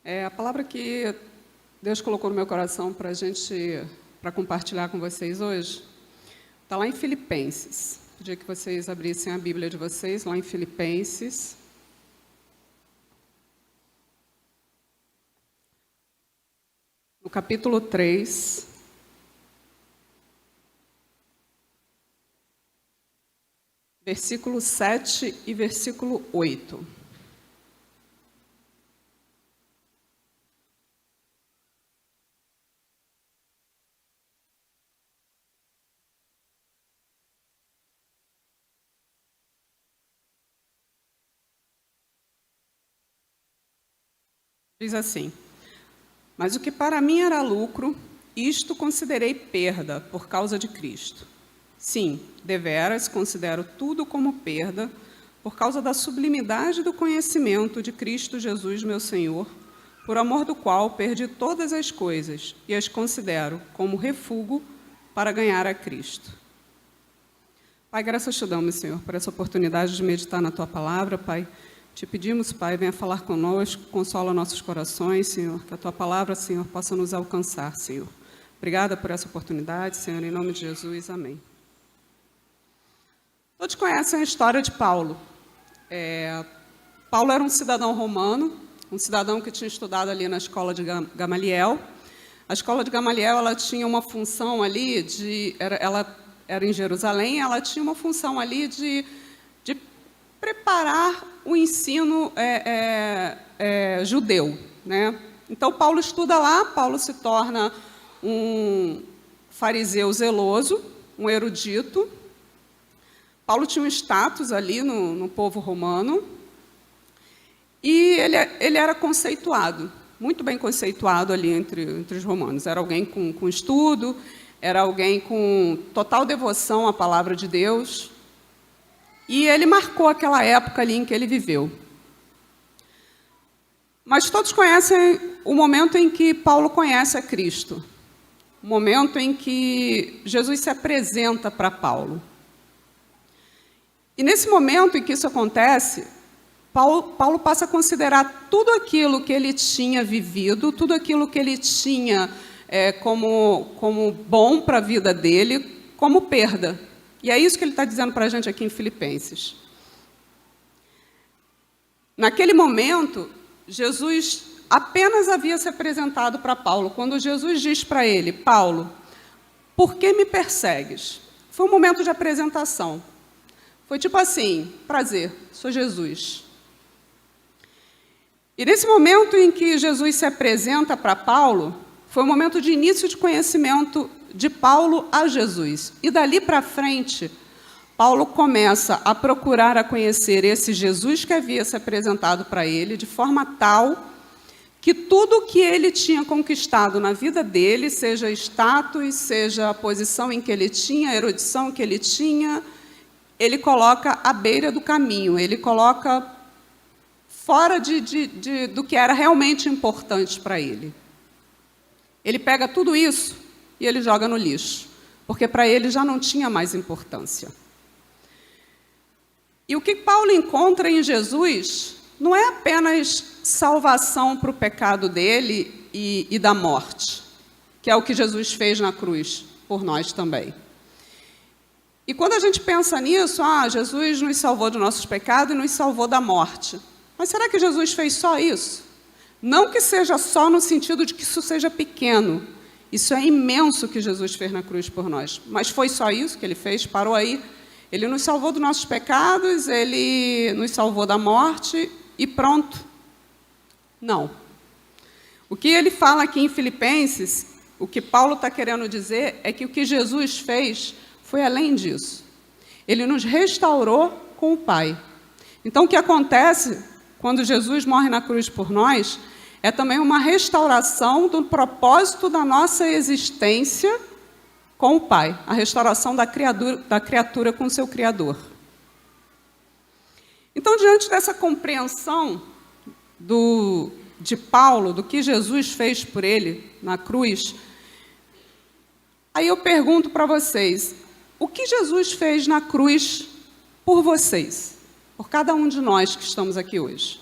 A palavra que Deus colocou no meu coração para compartilhar com vocês hoje, está lá em Filipenses. Pedia que vocês abrissem a Bíblia de vocês, lá em Filipenses. No capítulo 3. Versículo 7 e versículo 8. Diz assim: mas o que para mim era lucro, isto considerei perda por causa de Cristo. Sim, deveras considero tudo como perda, por causa da sublimidade do conhecimento de Cristo Jesus, meu Senhor, por amor do qual perdi todas as coisas e as considero como refúgio para ganhar a Cristo. Pai, graças te damos, Senhor, por essa oportunidade de meditar na Tua palavra, Pai. Te pedimos, Pai, venha falar conosco, consola nossos corações, Senhor, que a Tua palavra, Senhor, possa nos alcançar, Senhor. Obrigada por essa oportunidade, Senhor, em nome de Jesus, amém. Todos conhecem a história de Paulo. Paulo era um cidadão romano, um cidadão que tinha estudado ali na escola de Gamaliel. A escola de Gamaliel, ela tinha uma função ali ela era em Jerusalém, ela tinha uma função ali de preparar o ensino judeu, né? Então, Paulo estuda lá, Paulo se torna um fariseu zeloso, um erudito. Paulo tinha um status ali no povo romano e ele era conceituado, muito bem conceituado ali entre os romanos. Era alguém com estudo, era alguém com total devoção à palavra de Deus. E ele marcou aquela época ali em que ele viveu. Mas todos conhecem o momento em que Paulo conhece a Cristo. O momento em que Jesus se apresenta para Paulo. E nesse momento em que isso acontece, Paulo passa a considerar tudo aquilo que ele tinha vivido, tudo aquilo que ele tinha como bom para a vida dele, como perda. E é isso que ele está dizendo para a gente aqui em Filipenses. Naquele momento, Jesus apenas havia se apresentado para Paulo. Quando Jesus diz para ele: Paulo, por que me persegues? Foi um momento de apresentação. Foi tipo assim: prazer, sou Jesus. E nesse momento em que Jesus se apresenta para Paulo, foi um momento de início de conhecimento de Paulo a Jesus. E dali para frente, Paulo começa a procurar a conhecer esse Jesus que havia se apresentado para ele, de forma tal que tudo o que ele tinha conquistado na vida dele, seja status, seja a posição em que ele tinha, a erudição que ele tinha, ele coloca à beira do caminho, ele coloca fora do que era realmente importante para ele. Ele pega tudo isso e ele joga no lixo, porque para ele já não tinha mais importância. E o que Paulo encontra em Jesus não é apenas salvação para o pecado dele e da morte, que é o que Jesus fez na cruz por nós também. E quando a gente pensa nisso, Jesus nos salvou de nossos pecados e nos salvou da morte. Mas será que Jesus fez só isso? Não que seja só no sentido de que isso seja pequeno. Isso é imenso que Jesus fez na cruz por nós. Mas foi só isso que ele fez? Parou aí? Ele nos salvou dos nossos pecados, ele nos salvou da morte e pronto. Não. O que ele fala aqui em Filipenses, o que Paulo está querendo dizer é que o que Jesus fez foi além disso. Ele nos restaurou com o Pai. Então, o que acontece quando Jesus morre na cruz por nós é também uma restauração do propósito da nossa existência com o Pai, a restauração da criatura com o seu Criador. Então, diante dessa compreensão de Paulo, do que Jesus fez por ele na cruz, aí eu pergunto para vocês: o que Jesus fez na cruz por vocês? Por cada um de nós que estamos aqui hoje?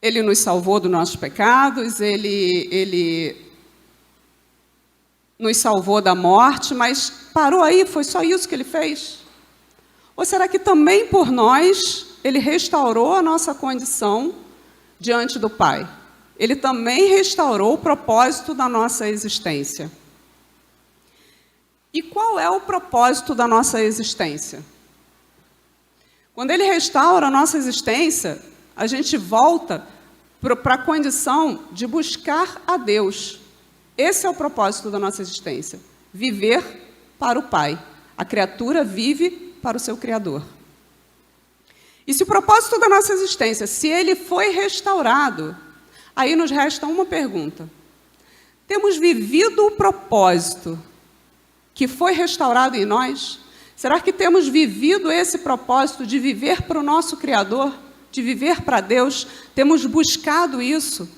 Ele nos salvou dos nossos pecados, ele nos salvou da morte, mas parou aí? Foi só isso que ele fez? Ou será que também por nós ele restaurou a nossa condição diante do Pai? Ele também restaurou o propósito da nossa existência. E qual é o propósito da nossa existência? Quando ele restaura a nossa existência, a gente volta para a condição de buscar a Deus. Esse é o propósito da nossa existência. Viver para o Pai. A criatura vive para o seu Criador. E se o propósito da nossa existência, se ele foi restaurado, aí nos resta uma pergunta. Temos vivido o propósito que foi restaurado em nós? Será que temos vivido esse propósito de viver para o nosso Criador, de viver para Deus? Temos buscado isso?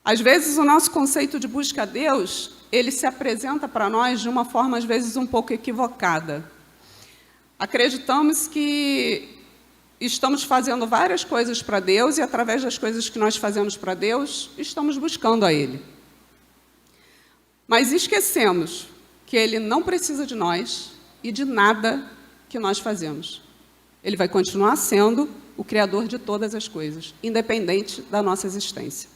Às vezes, o nosso conceito de busca a Deus, ele se apresenta para nós de uma forma, às vezes, um pouco equivocada. Acreditamos que estamos fazendo várias coisas para Deus e, através das coisas que nós fazemos para Deus, estamos buscando a Ele. Mas esquecemos que Ele não precisa de nós e de nada que nós fazemos. Ele vai continuar sendo o Criador de todas as coisas, independente da nossa existência.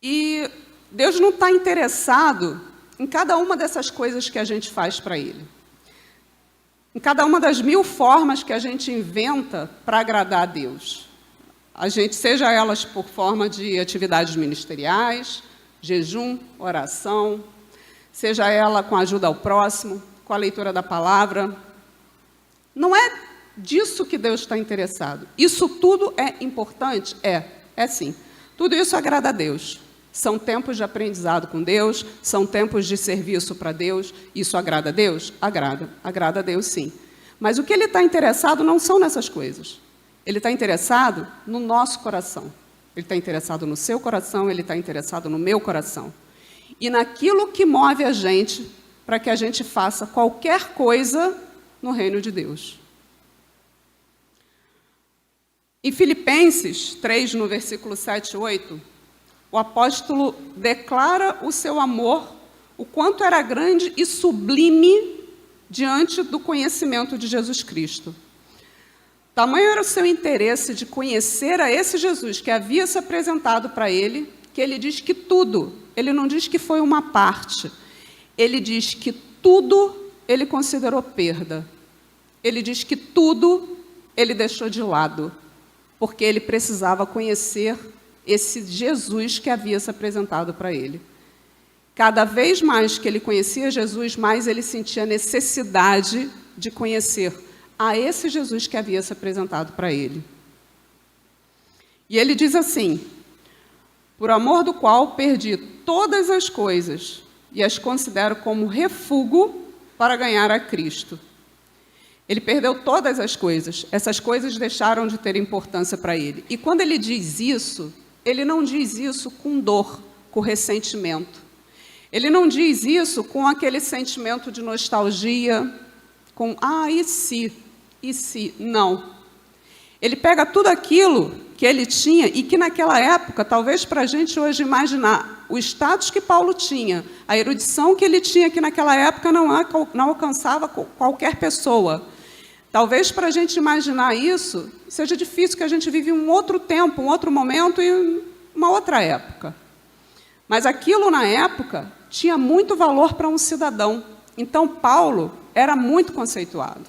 E Deus não está interessado em cada uma dessas coisas que a gente faz para Ele. Em cada uma das 1000 formas que a gente inventa para agradar a Deus. A gente, seja elas por forma de atividades ministeriais, jejum, oração, seja ela com ajuda ao próximo, com a leitura da palavra. Não é disso que Deus está interessado. Isso tudo é importante? É sim. Tudo isso agrada a Deus. São tempos de aprendizado com Deus, são tempos de serviço para Deus. Isso agrada a Deus? Agrada. Agrada a Deus, sim. Mas o que Ele está interessado não são nessas coisas. Ele está interessado no nosso coração. Ele está interessado no seu coração, Ele está interessado no meu coração. E naquilo que move a gente para que a gente faça qualquer coisa no reino de Deus. Em Filipenses 3, no versículo 7 e 8, o apóstolo declara o seu amor, o quanto era grande e sublime diante do conhecimento de Jesus Cristo. Tamanho era o seu interesse de conhecer a esse Jesus que havia se apresentado para ele, que ele diz que tudo, ele não diz que foi uma parte, ele diz que tudo ele considerou perda. Ele diz que tudo ele deixou de lado, porque ele precisava conhecer esse Jesus que havia se apresentado para ele. Cada vez mais que ele conhecia Jesus, mais ele sentia necessidade de conhecer a esse Jesus que havia se apresentado para ele. E ele diz assim: por amor do qual perdi todas as coisas e as considero como refúgio para ganhar a Cristo. Ele perdeu todas as coisas, essas coisas deixaram de ter importância para ele. E quando ele diz isso, ele não diz isso com dor, com ressentimento. Ele não diz isso com aquele sentimento de nostalgia, com, e se? E se? Não. Ele pega tudo aquilo que ele tinha e que naquela época, talvez para a gente hoje imaginar, o status que Paulo tinha, a erudição que ele tinha, que naquela época não alcançava qualquer pessoa. Talvez para a gente imaginar isso, seja difícil, que a gente vive um outro tempo, um outro momento e uma outra época. Mas aquilo na época tinha muito valor para um cidadão. Então Paulo era muito conceituado.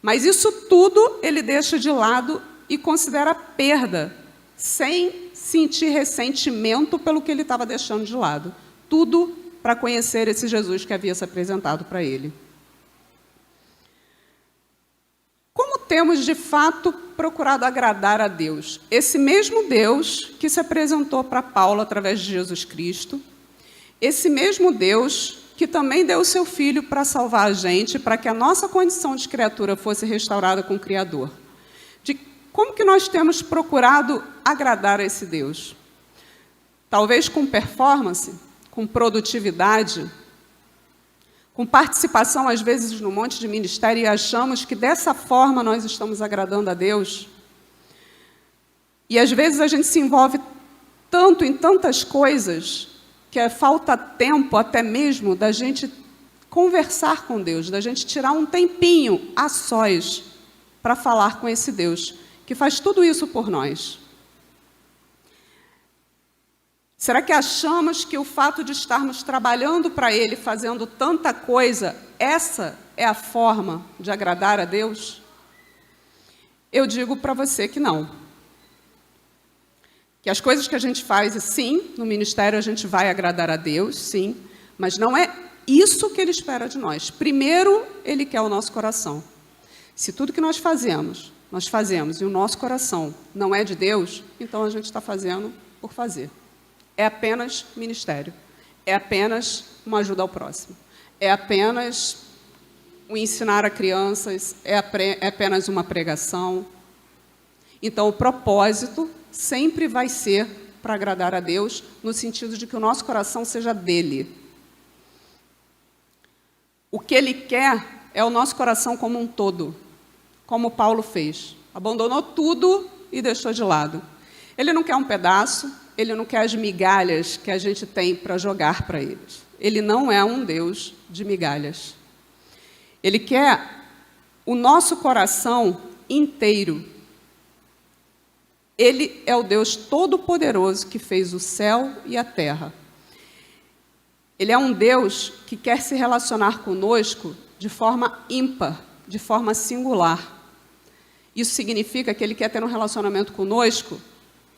Mas isso tudo ele deixa de lado e considera perda, sem sentir ressentimento pelo que ele estava deixando de lado. Tudo para conhecer esse Jesus que havia se apresentado para ele. Como temos, de fato, procurado agradar a Deus? Esse mesmo Deus que se apresentou para Paulo através de Jesus Cristo, esse mesmo Deus que também deu o seu Filho para salvar a gente, para que a nossa condição de criatura fosse restaurada com o Criador. Como que nós temos procurado agradar a esse Deus? Talvez com performance, com produtividade, com participação, às vezes, num monte de ministério, e achamos que dessa forma nós estamos agradando a Deus. E, às vezes, a gente se envolve tanto em tantas coisas que falta tempo até mesmo da gente conversar com Deus, da gente tirar um tempinho a sós para falar com esse Deus, que faz tudo isso por nós. Será que achamos que o fato de estarmos trabalhando para Ele, fazendo tanta coisa, essa é a forma de agradar a Deus? Eu digo para você que não. Que as coisas que a gente faz, sim, no ministério a gente vai agradar a Deus, sim, mas não é isso que Ele espera de nós. Primeiro, Ele quer o nosso coração. Se tudo que nós fazemos e o nosso coração não é de Deus, então a gente está fazendo por fazer. É apenas ministério, é apenas uma ajuda ao próximo, é apenas o ensinar a crianças, é apenas uma pregação. Então, o propósito sempre vai ser para agradar a Deus, no sentido de que o nosso coração seja dele. O que Ele quer é o nosso coração como um todo, como Paulo fez. Abandonou tudo e deixou de lado. Ele não quer um pedaço, Ele não quer as migalhas que a gente tem para jogar para eles. Ele não é um Deus de migalhas. Ele quer o nosso coração inteiro. Ele é o Deus Todo-Poderoso que fez o céu e a terra. Ele é um Deus que quer se relacionar conosco de forma ímpar, de forma singular. Isso significa que Ele quer ter um relacionamento conosco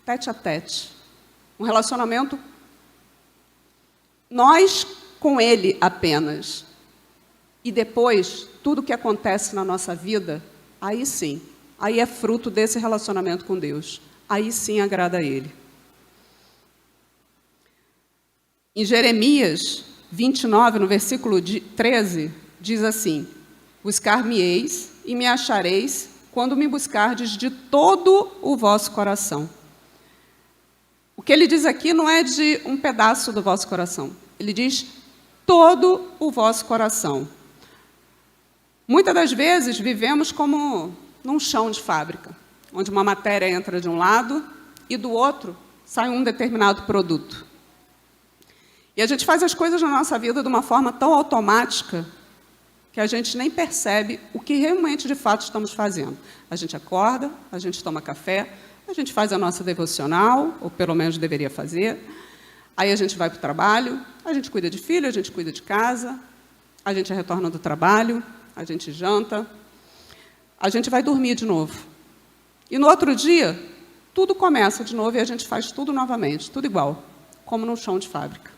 tete a tete. Um relacionamento nós com Ele apenas. E depois, tudo que acontece na nossa vida, aí sim, aí é fruto desse relacionamento com Deus. Aí sim agrada a Ele. Em Jeremias 29, no versículo 13, diz assim: buscar-me-eis e me achareis quando me buscardes de todo o vosso coração. O que ele diz aqui não é de um pedaço do vosso coração. Ele diz todo o vosso coração. Muitas das vezes vivemos como num chão de fábrica, onde uma matéria entra de um lado e do outro sai um determinado produto. E a gente faz as coisas na nossa vida de uma forma tão automática que a gente nem percebe o que realmente, de fato, estamos fazendo. A gente acorda, a gente toma café, a gente faz a nossa devocional, ou pelo menos deveria fazer, aí a gente vai para o trabalho, a gente cuida de filho, a gente cuida de casa, a gente retorna do trabalho, a gente janta, a gente vai dormir de novo. E no outro dia, tudo começa de novo e a gente faz tudo novamente, tudo igual, como num chão de fábrica.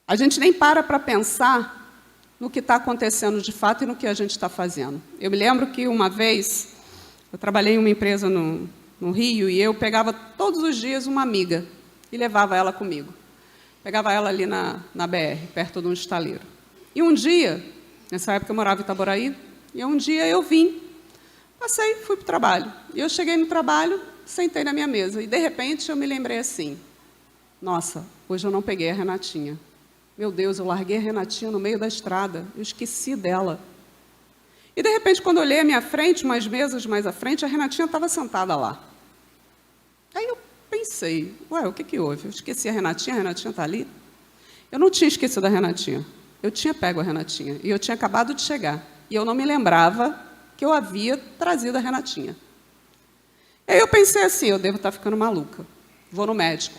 A gente nem para pensar no que está acontecendo de fato e no que a gente está fazendo. Eu me lembro que uma vez, eu trabalhei em uma empresa no Rio e eu pegava todos os dias uma amiga e levava ela comigo. Pegava ela ali na BR, perto de um estaleiro. E um dia, nessa época eu morava em Itaboraí, e um dia eu vim, passei, fui para o trabalho. E eu cheguei no trabalho, sentei na minha mesa e, de repente, eu me lembrei assim: nossa, hoje eu não peguei a Renatinha. Meu Deus, eu larguei a Renatinha no meio da estrada, eu esqueci dela. E, de repente, quando eu olhei à minha frente, umas mesas mais à frente, a Renatinha estava sentada lá. Aí eu pensei, ué, o que houve? Eu esqueci a Renatinha está ali? Eu não tinha esquecido a Renatinha, eu tinha pego a Renatinha, e eu tinha acabado de chegar. E eu não me lembrava que eu havia trazido a Renatinha. E aí eu pensei assim, eu devo estar ficando maluca, vou no médico.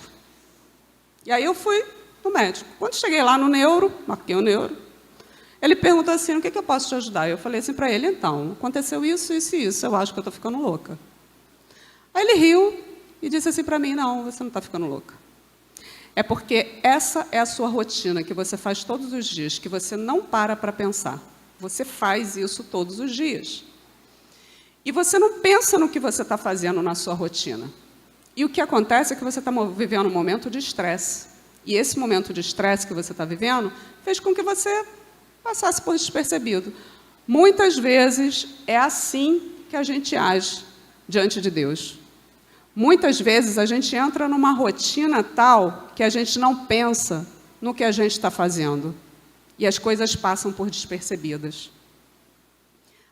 E aí eu fui no médico. Quando cheguei lá no neuro, marquei o neuro, ele perguntou assim, o que eu posso te ajudar? Eu falei assim para ele, então, aconteceu isso, isso e isso, eu acho que eu estou ficando louca. Aí ele riu e disse assim para mim, não, você não está ficando louca. É porque essa é a sua rotina, que você faz todos os dias, que você não para pensar. Você faz isso todos os dias. E você não pensa no que você está fazendo na sua rotina. E o que acontece é que você está vivendo um momento de estresse. E esse momento de estresse que você está vivendo fez com que você passasse por despercebido. Muitas vezes é assim que a gente age diante de Deus. Muitas vezes a gente entra numa rotina tal que a gente não pensa no que a gente está fazendo. e as coisas passam por despercebidas.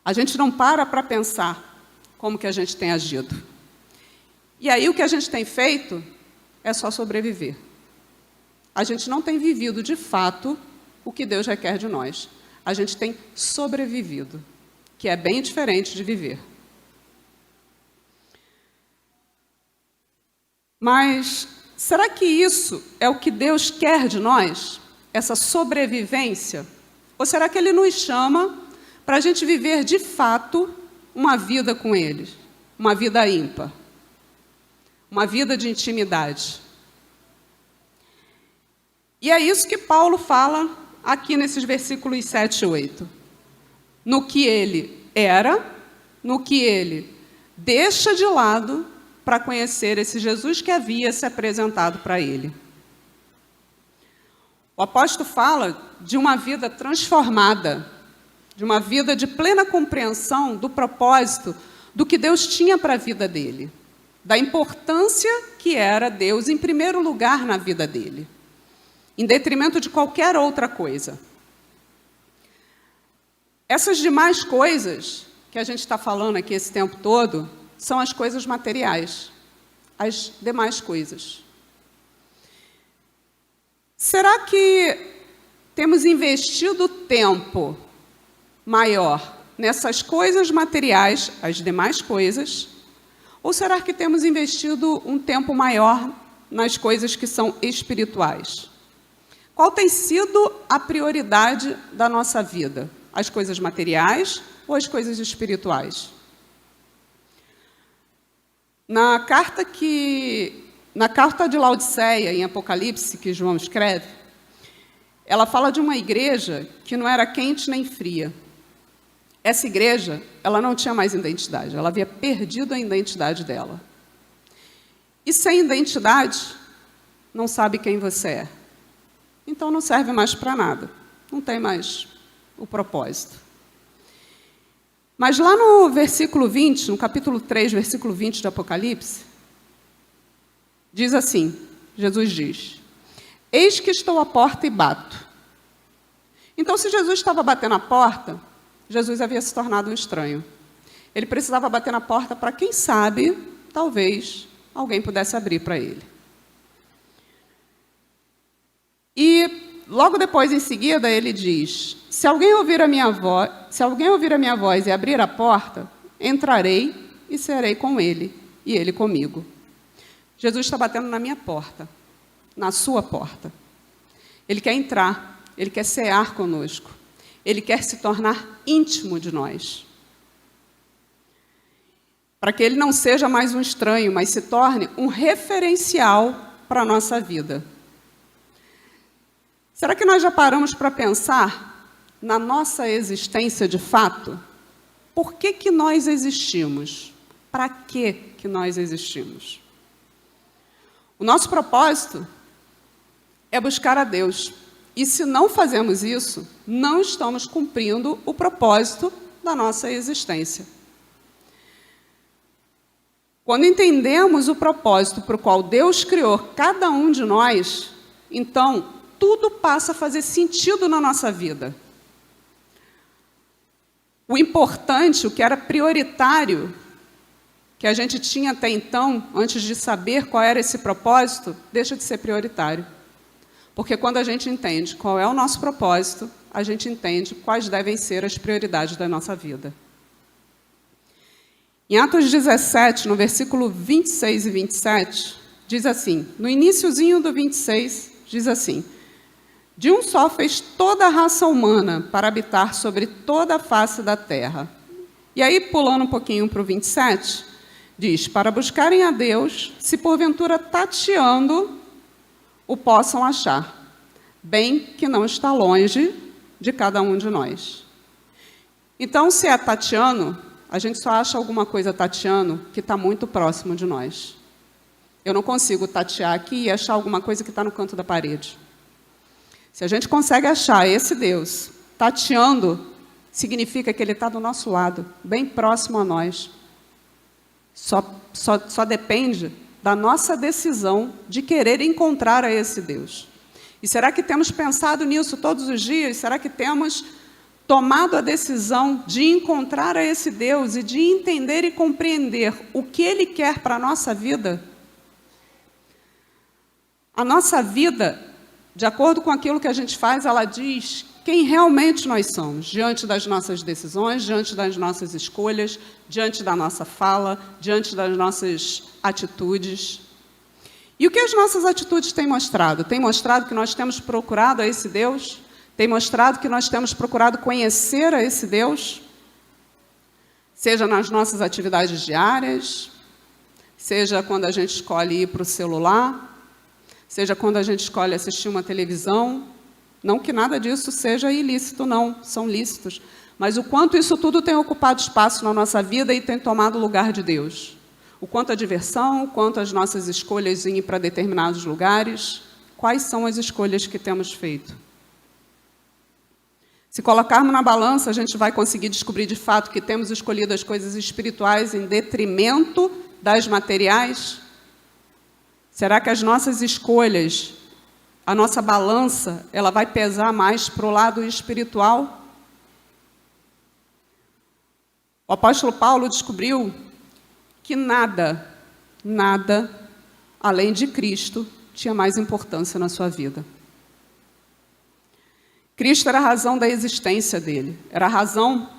A gente não para pensar como que a gente tem agido. E aí o que a gente tem feito é só sobreviver. A gente não tem vivido, de fato, o que Deus requer de nós. A gente tem sobrevivido, que é bem diferente de viver. Mas será que isso é o que Deus quer de nós? Essa sobrevivência? Ou será que Ele nos chama para a gente viver, de fato, uma vida com Ele? Uma vida ímpar? Uma vida de intimidade? E é isso que Paulo fala aqui nesses versículos 7 e 8. No que ele era, no que ele deixa de lado para conhecer esse Jesus que havia se apresentado para ele. O apóstolo fala de uma vida transformada, de uma vida de plena compreensão do propósito do que Deus tinha para a vida dele, da importância que era Deus em primeiro lugar na vida dele, em detrimento de qualquer outra coisa. Essas demais coisas que a gente está falando aqui esse tempo todo são as coisas materiais, as demais coisas. Será que temos investido tempo maior nessas coisas materiais, as demais coisas, ou será que temos investido um tempo maior nas coisas que são espirituais? Qual tem sido a prioridade da nossa vida? As coisas materiais ou as coisas espirituais? Na carta de Laodiceia, em Apocalipse, que João escreve, ela fala de uma igreja que não era quente nem fria. Essa igreja, ela não tinha mais identidade, ela havia perdido a identidade dela. E sem identidade, não sabe quem você é. Então não serve mais para nada, não tem mais o propósito. Mas lá no versículo 20, no capítulo 3, versículo 20 de Apocalipse, diz assim, Jesus diz, eis que estou à porta e bato. Então, se Jesus estava batendo a porta, Jesus havia se tornado um estranho. Ele precisava bater na porta para, quem sabe, talvez, alguém pudesse abrir para ele. E logo depois, em seguida, ele diz, se alguém ouvir a minha voz e abrir a porta, entrarei e serei com ele, e ele comigo. Jesus está batendo na minha porta, na sua porta. Ele quer entrar, ele quer cear conosco, ele quer se tornar íntimo de nós. Para que ele não seja mais um estranho, mas se torne um referencial para a nossa vida. Será que nós já paramos para pensar na nossa existência de fato? Por que nós existimos? Para que nós existimos? O nosso propósito é buscar a Deus. E se não fazemos isso, não estamos cumprindo o propósito da nossa existência. Quando entendemos o propósito para o qual Deus criou cada um de nós, então tudo passa a fazer sentido na nossa vida. O importante, o que era prioritário, que a gente tinha até então, antes de saber qual era esse propósito, deixa de ser prioritário. Porque quando a gente entende qual é o nosso propósito, a gente entende quais devem ser as prioridades da nossa vida. Em Atos 17, no versículo 26 e 27, diz assim, no iniciozinho do 26, diz assim, de um só fez toda a raça humana para habitar sobre toda a face da terra. E aí, pulando um pouquinho para o 27, diz, para buscarem a Deus, se porventura tateando, o possam achar, bem que não está longe de cada um de nós. Então, se é tateando, a gente só acha alguma coisa tateando que está muito próximo de nós. Eu não consigo tatear aqui e achar alguma coisa que está no canto da parede. Se a gente consegue achar esse Deus tateando, significa que Ele está do nosso lado, bem próximo a nós. Só depende da nossa decisão de querer encontrar a esse Deus. E será que temos pensado nisso todos os dias? Será que temos tomado a decisão de encontrar a esse Deus e de entender e compreender o que Ele quer para a nossa vida? A nossa vida, de acordo com aquilo que a gente faz, ela diz quem realmente nós somos, diante das nossas decisões, diante das nossas escolhas, diante da nossa fala, diante das nossas atitudes. E o que as nossas atitudes têm mostrado? Tem mostrado que nós temos procurado a esse Deus? Tem mostrado que nós temos procurado conhecer a esse Deus? Seja nas nossas atividades diárias, seja quando a gente escolhe ir para o celular, seja quando a gente escolhe assistir uma televisão. Não que nada disso seja ilícito, não, são lícitos. Mas o quanto isso tudo tem ocupado espaço na nossa vida e tem tomado o lugar de Deus. O quanto a diversão, o quanto as nossas escolhas em ir para determinados lugares. Quais são as escolhas que temos feito? Se colocarmos na balança, a gente vai conseguir descobrir de fato que temos escolhido as coisas espirituais em detrimento das materiais? Será que as nossas escolhas, a nossa balança, ela vai pesar mais para o lado espiritual? O apóstolo Paulo descobriu que nada, além de Cristo, tinha mais importância na sua vida. Cristo era a razão da existência dele, era a razão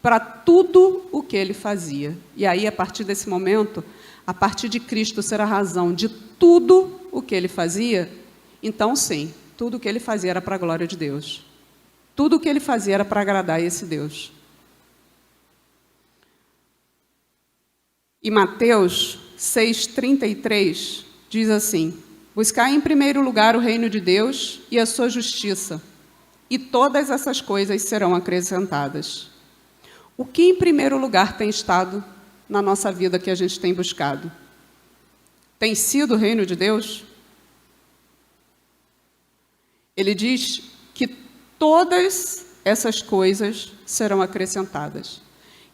para tudo o que ele fazia. E aí, a partir desse momento, a partir de Cristo ser a razão de tudo o que ele fazia, então sim, tudo o que ele fazia era para a glória de Deus. Tudo o que ele fazia era para agradar a esse Deus. E Mateus 6,33 diz assim: buscai em primeiro lugar o reino de Deus e a sua justiça, e todas essas coisas serão acrescentadas. O que em primeiro lugar tem estado na nossa vida que a gente tem buscado? Tem sido o reino de Deus? Ele diz que todas essas coisas serão acrescentadas.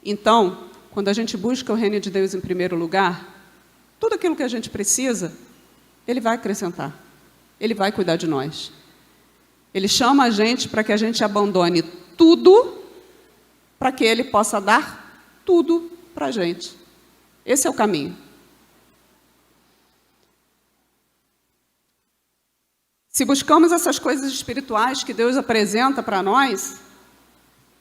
Então, quando a gente busca o reino de Deus em primeiro lugar, tudo aquilo que a gente precisa, Ele vai acrescentar. Ele vai cuidar de nós. Ele chama a gente para que a gente abandone tudo, para que Ele possa dar tudo para a gente. Esse é o caminho. Se buscamos essas coisas espirituais que Deus apresenta para nós,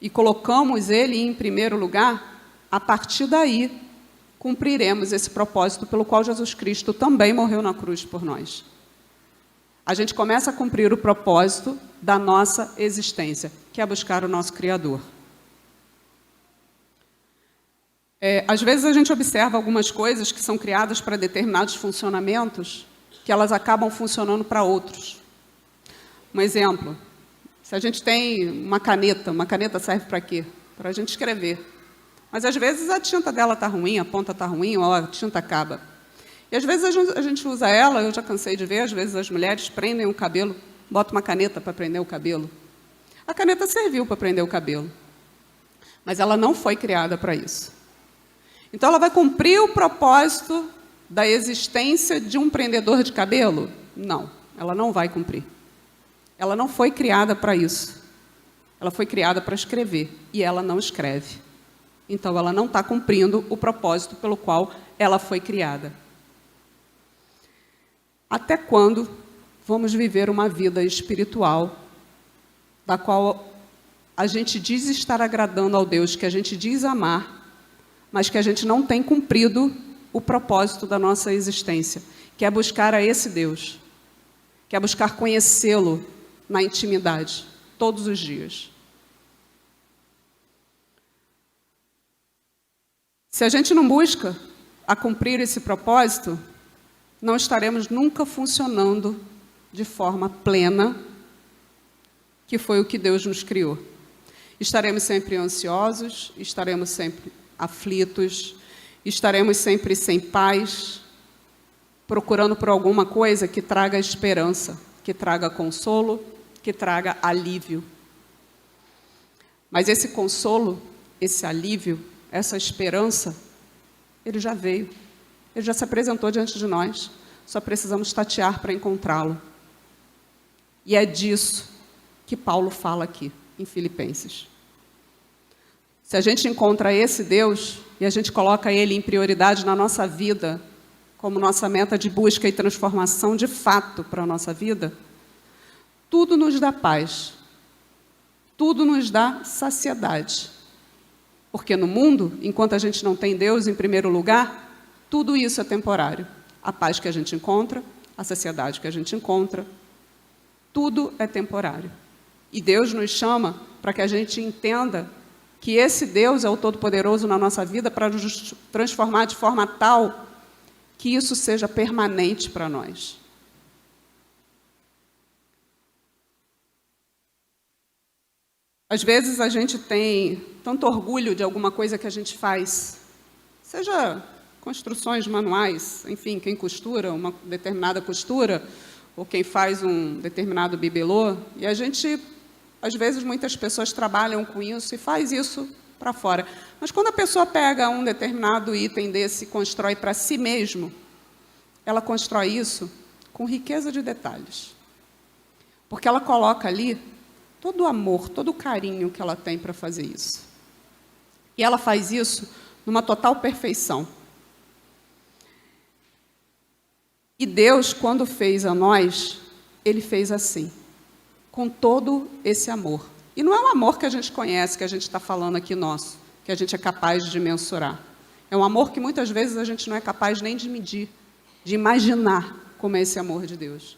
e colocamos Ele em primeiro lugar, a partir daí, cumpriremos esse propósito pelo qual Jesus Cristo também morreu na cruz por nós. A gente começa a cumprir o propósito da nossa existência, que é buscar o nosso Criador. Às vezes a gente observa algumas coisas que são criadas para determinados funcionamentos, que elas acabam funcionando para outros. Um exemplo, se a gente tem uma caneta serve para quê? Para a gente escrever. Mas às vezes a tinta dela está ruim, a ponta está ruim, ou a tinta acaba. E às vezes a gente usa ela, eu já cansei de ver, às vezes as mulheres prendem o cabelo, botam uma caneta para prender o cabelo. A caneta serviu para prender o cabelo, mas ela não foi criada para isso. Então ela vai cumprir o propósito da existência de um prendedor de cabelo? Não, ela não vai cumprir. Ela não foi criada para isso. Ela foi criada para escrever, e ela não escreve. Então, ela não está cumprindo o propósito pelo qual ela foi criada. Até quando vamos viver uma vida espiritual, da qual a gente diz estar agradando ao Deus que a gente diz amar, mas que a gente não tem cumprido o propósito da nossa existência, que é buscar a esse Deus, que é buscar conhecê-lo na intimidade, todos os dias. Se a gente não busca a cumprir esse propósito, não estaremos nunca funcionando de forma plena, que foi o que Deus nos criou. Estaremos sempre ansiosos, estaremos sempre aflitos, estaremos sempre sem paz, procurando por alguma coisa que traga esperança, que traga consolo, que traga alívio. Mas esse consolo, esse alívio, essa esperança, ele já veio, ele já se apresentou diante de nós, só precisamos tatear para encontrá-lo. E é disso que Paulo fala aqui, em Filipenses. Se a gente encontra esse Deus e a gente coloca Ele em prioridade na nossa vida, como nossa meta de busca e transformação de fato para a nossa vida, tudo nos dá paz, tudo nos dá saciedade. Porque no mundo, enquanto a gente não tem Deus em primeiro lugar, tudo isso é temporário. A paz que a gente encontra, a saciedade que a gente encontra, tudo é temporário. E Deus nos chama para que a gente entenda que esse Deus é o Todo-Poderoso na nossa vida para nos transformar de forma tal que isso seja permanente para nós. Às vezes a gente tem tanto orgulho de alguma coisa que a gente faz, seja construções manuais, enfim, quem costura uma determinada costura, ou quem faz um determinado bibelô, e a gente, às vezes, muitas pessoas trabalham com isso e faz isso para fora. Mas quando a pessoa pega um determinado item desse e constrói para si mesmo, ela constrói isso com riqueza de detalhes. Porque ela coloca ali todo o amor, todo o carinho que ela tem para fazer isso. E ela faz isso numa total perfeição. E Deus, quando fez a nós, Ele fez assim, com todo esse amor. E não é um amor que a gente conhece, que a gente está falando aqui nosso, que a gente é capaz de mensurar. É um amor que muitas vezes a gente não é capaz nem de medir, de imaginar como é esse amor de Deus.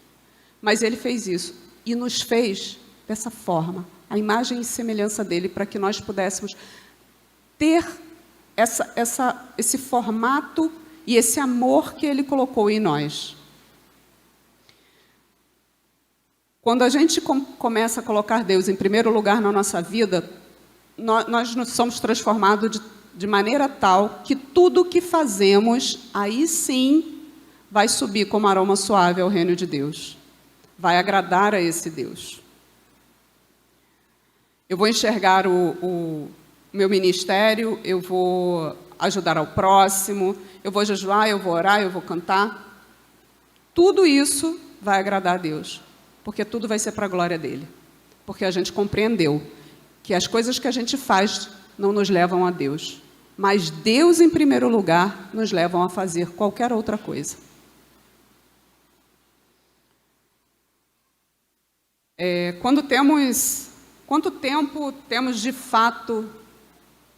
Mas Ele fez isso e nos fez dessa forma, a imagem e semelhança dEle, para que nós pudéssemos ter esse formato e esse amor que Ele colocou em nós. Quando a gente começa a colocar Deus em primeiro lugar na nossa vida, nós nos somos transformados de maneira tal que tudo o que fazemos, aí sim, vai subir como aroma suave ao reino de Deus. Vai agradar a esse Deus. Eu vou enxergar o meu ministério, eu vou ajudar ao próximo, eu vou jejuar, eu vou orar, eu vou cantar. Tudo isso vai agradar a Deus, porque tudo vai ser para a glória dEle. Porque a gente compreendeu que as coisas que a gente faz não nos levam a Deus, mas Deus, em primeiro lugar, nos levam a fazer qualquer outra coisa. Quanto tempo temos, de fato,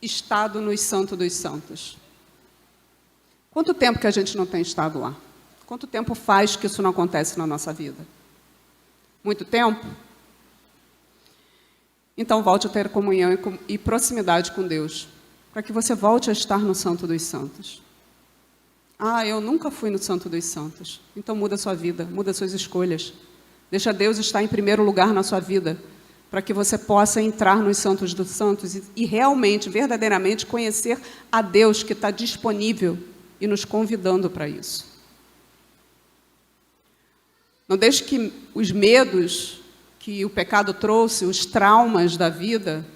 estado no Santo dos Santos? Quanto tempo que a gente não tem estado lá? Quanto tempo faz que isso não acontece na nossa vida? Muito tempo? Então, volte a ter comunhão e proximidade com Deus, para que você volte a estar no Santo dos Santos. Ah, eu nunca fui no Santo dos Santos. Então, muda a sua vida, muda as suas escolhas. Deixa Deus estar em primeiro lugar na sua vida, para que você possa entrar nos Santos dos Santos e realmente, verdadeiramente, conhecer a Deus que está disponível e nos convidando para isso. Não deixe que os medos que o pecado trouxe, os traumas da vida,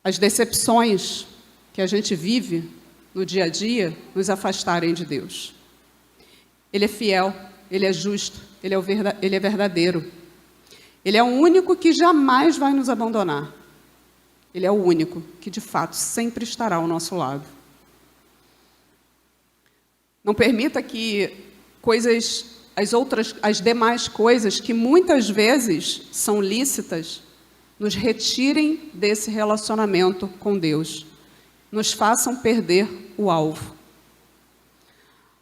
as decepções que a gente vive no dia a dia, nos afastarem de Deus. Ele é fiel, Ele é justo, Ele é verdadeiro. Ele é o único que jamais vai nos abandonar. Ele é o único que, de fato, sempre estará ao nosso lado. Não permita que as demais coisas, que muitas vezes são lícitas, nos retirem desse relacionamento com Deus, nos façam perder o alvo.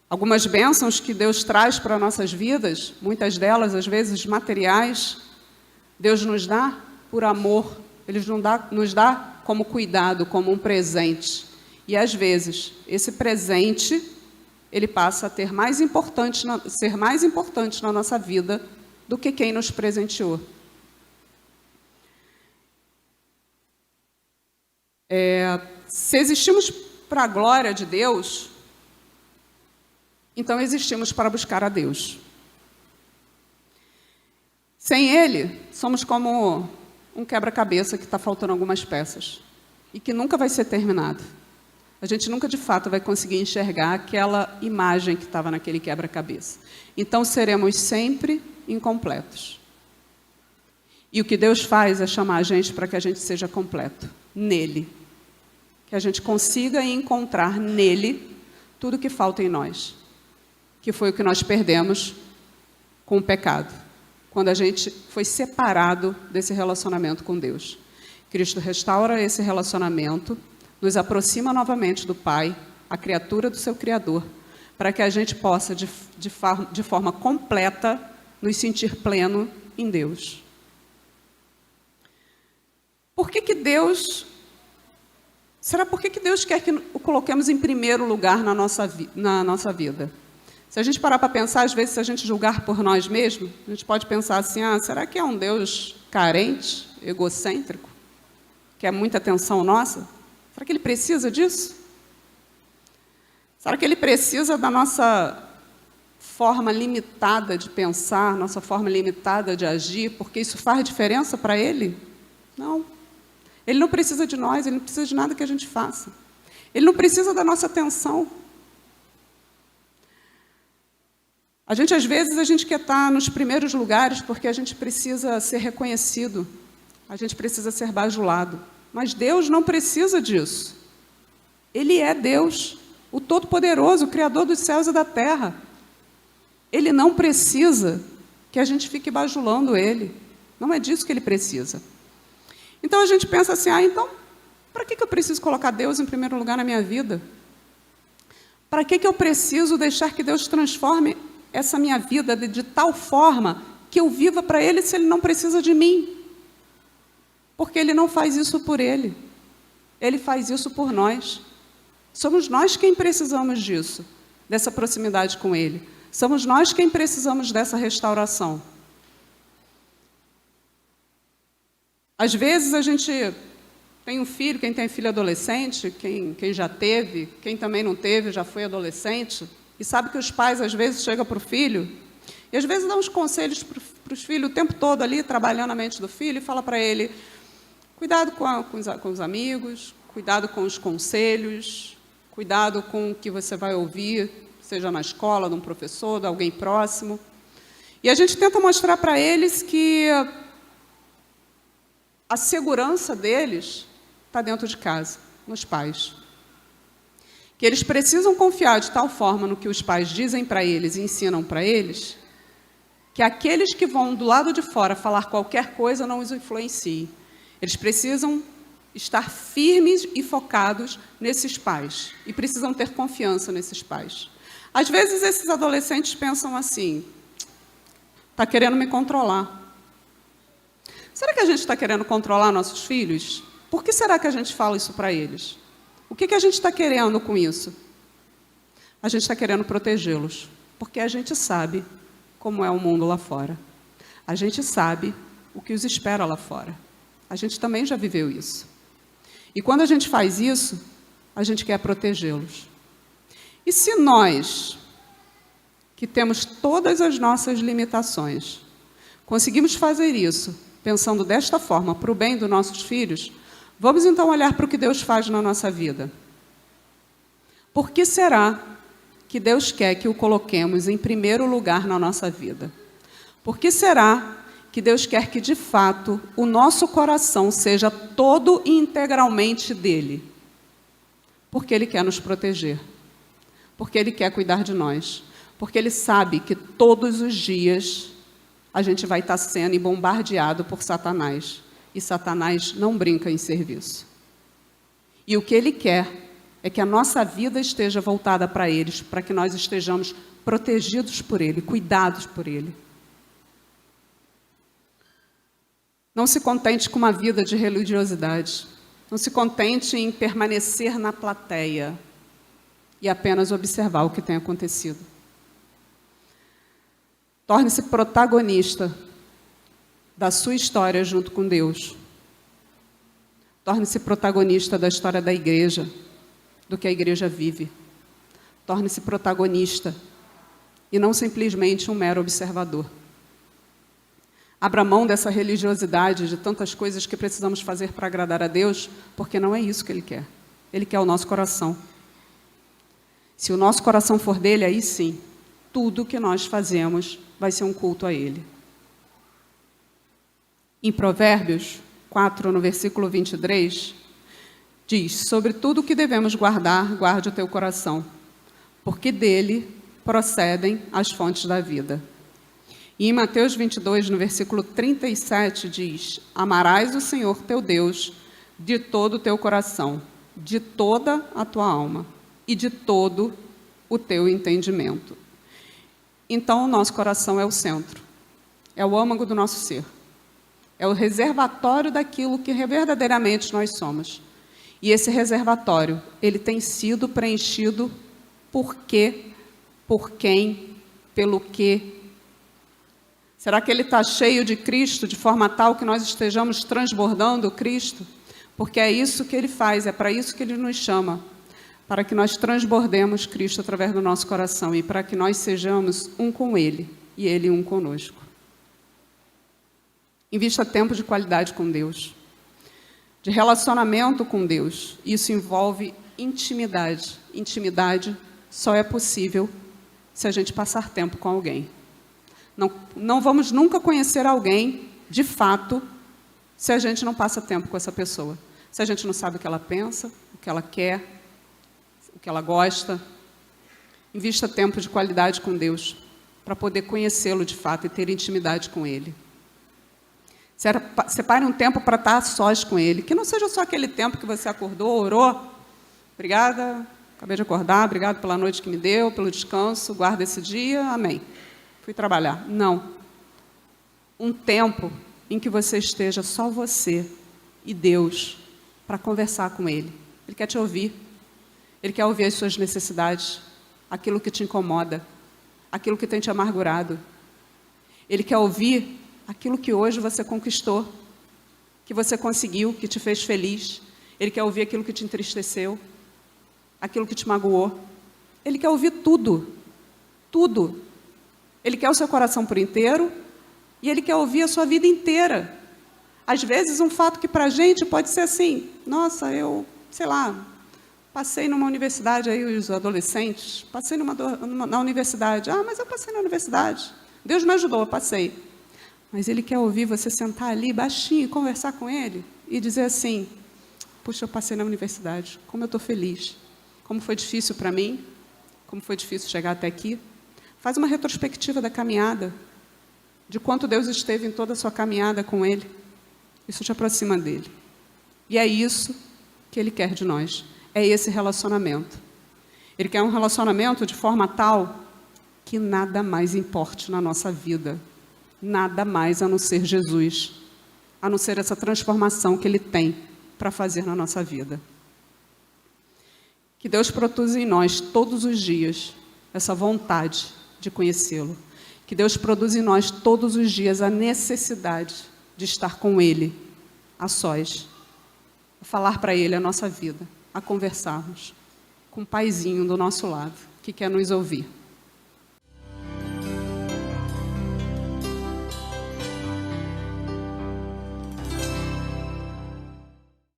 Algumas bênçãos que Deus traz para nossas vidas, muitas delas, às vezes, materiais, Deus nos dá por amor, Ele nos dá como cuidado, como um presente. E, às vezes, esse presente, ele passa a ser mais importante na nossa vida do que quem nos presenteou. Se existimos para a glória de Deus, então existimos para buscar a Deus. Sem Ele, somos como um quebra-cabeça que está faltando algumas peças e que nunca vai ser terminado. A gente nunca, de fato, vai conseguir enxergar aquela imagem que estava naquele quebra-cabeça. Então, seremos sempre incompletos. E o que Deus faz é chamar a gente para que a gente seja completo, nele. Que a gente consiga encontrar nele tudo que falta em nós. Que foi o que nós perdemos com o pecado. Quando a gente foi separado desse relacionamento com Deus. Cristo restaura esse relacionamento, nos aproxima novamente do Pai, a criatura do seu Criador, para que a gente possa, de forma completa, nos sentir pleno em Deus. Por que Deus... Será por que Deus quer que o coloquemos em primeiro lugar na nossa vida? Se a gente parar para pensar, às vezes, se a gente julgar por nós mesmos, a gente pode pensar assim, será que é um Deus carente, egocêntrico, que é muita atenção nossa? Será que Ele precisa disso? Será que Ele precisa da nossa forma limitada de pensar, nossa forma limitada de agir, porque isso faz diferença para Ele? Não. Ele não precisa de nós, Ele não precisa de nada que a gente faça. Ele não precisa da nossa atenção. Às vezes, a gente quer estar nos primeiros lugares porque a gente precisa ser reconhecido, a gente precisa ser bajulado. Mas Deus não precisa disso. Ele é Deus, o Todo-Poderoso, o Criador dos céus e da terra. Ele não precisa que a gente fique bajulando Ele. Não é disso que Ele precisa. Então a gente pensa assim, então, para que eu preciso colocar Deus em primeiro lugar na minha vida? Para que eu preciso deixar que Deus transforme essa minha vida de tal forma que eu viva para Ele se Ele não precisa de mim? Porque Ele não faz isso por Ele. Ele faz isso por nós. Somos nós quem precisamos disso, dessa proximidade com Ele. Somos nós quem precisamos dessa restauração. Às vezes a gente tem um filho, quem tem filho adolescente, quem já teve, quem também não teve, já foi adolescente, e sabe que os pais às vezes chegam para o filho, e às vezes dão uns conselhos para os filhos o tempo todo ali, trabalhando a mente do filho, e fala para ele, cuidado com os amigos, cuidado com os conselhos, cuidado com o que você vai ouvir, seja na escola, de um professor, de alguém próximo. E a gente tenta mostrar para eles que a segurança deles está dentro de casa, nos pais. Que eles precisam confiar de tal forma no que os pais dizem para eles e ensinam para eles, que aqueles que vão do lado de fora falar qualquer coisa não os influenciem. Eles precisam estar firmes e focados nesses pais. E precisam ter confiança nesses pais. Às vezes, esses adolescentes pensam assim, está querendo me controlar. Será que a gente está querendo controlar nossos filhos? Por que será que a gente fala isso para eles? O que a gente está querendo com isso? A gente está querendo protegê-los, porque a gente sabe como é o mundo lá fora. A gente sabe o que os espera lá fora. A gente também já viveu isso. E quando a gente faz isso, a gente quer protegê-los. E se nós, que temos todas as nossas limitações, conseguimos fazer isso, pensando desta forma, para o bem dos nossos filhos, vamos então olhar para o que Deus faz na nossa vida. Por que será que Deus quer que o coloquemos em primeiro lugar na nossa vida? Por que será que Deus quer que, de fato, o nosso coração seja todo e integralmente dele? Porque Ele quer nos proteger. Porque Ele quer cuidar de nós. Porque Ele sabe que todos os dias a gente vai estar sendo bombardeado por Satanás. E Satanás não brinca em serviço. E o que Ele quer é que a nossa vida esteja voltada para eles, para que nós estejamos protegidos por Ele, cuidados por Ele. Não se contente com uma vida de religiosidade. Não se contente em permanecer na plateia e apenas observar o que tem acontecido. Torne-se protagonista da sua história junto com Deus. Torne-se protagonista da história da igreja, do que a igreja vive. Torne-se protagonista e não simplesmente um mero observador. Abra mão dessa religiosidade, de tantas coisas que precisamos fazer para agradar a Deus, porque não é isso que Ele quer. Ele quer o nosso coração. Se o nosso coração for dele, aí sim, tudo que nós fazemos vai ser um culto a Ele. Em Provérbios 4, no versículo 23, diz: sobre tudo o que devemos guardar, guarde o teu coração, porque dele procedem as fontes da vida. E em Mateus 22, no versículo 37, diz: amarás o Senhor teu Deus de todo o teu coração, de toda a tua alma e de todo o teu entendimento. Então, o nosso coração é o centro, é o âmago do nosso ser, é o reservatório daquilo que verdadeiramente nós somos. E esse reservatório, ele tem sido preenchido por quê, por quem, pelo quê. Será que ele está cheio de Cristo, de forma tal que nós estejamos transbordando Cristo? Porque é isso que ele faz, é para isso que ele nos chama, para que nós transbordemos Cristo através do nosso coração e para que nós sejamos um com ele e ele um conosco. Invista tempo de qualidade com Deus, de relacionamento com Deus. Isso envolve intimidade. Intimidade só é possível se a gente passar tempo com alguém. Não vamos nunca conhecer alguém, de fato, se a gente não passa tempo com essa pessoa. Se a gente não sabe o que ela pensa, o que ela quer, o que ela gosta. Invista tempo de qualidade com Deus, para poder conhecê-lo de fato e ter intimidade com Ele. Separe um tempo para estar a sós com Ele, que não seja só aquele tempo que você acordou, orou. Obrigada, acabei de acordar, obrigado pela noite que me deu, pelo descanso, guarda esse dia, amém. Fui trabalhar. Não. Um tempo em que você esteja só você e Deus para conversar com Ele. Ele quer te ouvir. Ele quer ouvir as suas necessidades, aquilo que te incomoda, aquilo que tem te amargurado. Ele quer ouvir aquilo que hoje você conquistou, que você conseguiu, que te fez feliz. Ele quer ouvir aquilo que te entristeceu, aquilo que te magoou. Ele quer ouvir tudo. Tudo. Ele quer o seu coração por inteiro e Ele quer ouvir a sua vida inteira. Às vezes, um fato que para a gente pode ser assim: nossa, eu, sei lá, passei numa universidade, aí os adolescentes, passei na universidade. Ah, mas eu passei na universidade. Deus me ajudou, eu passei. Mas Ele quer ouvir você sentar ali baixinho e conversar com Ele e dizer assim: puxa, eu passei na universidade, como eu estou feliz. Como foi difícil para mim, como foi difícil chegar até aqui. Faz uma retrospectiva da caminhada, de quanto Deus esteve em toda a sua caminhada com Ele. Isso te aproxima dEle. E é isso que Ele quer de nós. É esse relacionamento. Ele quer um relacionamento de forma tal que nada mais importe na nossa vida. Nada mais a não ser Jesus. A não ser essa transformação que Ele tem para fazer na nossa vida. Que Deus produza em nós todos os dias essa vontade de conhecê-lo. Que Deus produza em nós todos os dias a necessidade de estar com Ele, a sós, a falar para Ele a nossa vida, a conversarmos com um paizinho do nosso lado, que quer nos ouvir.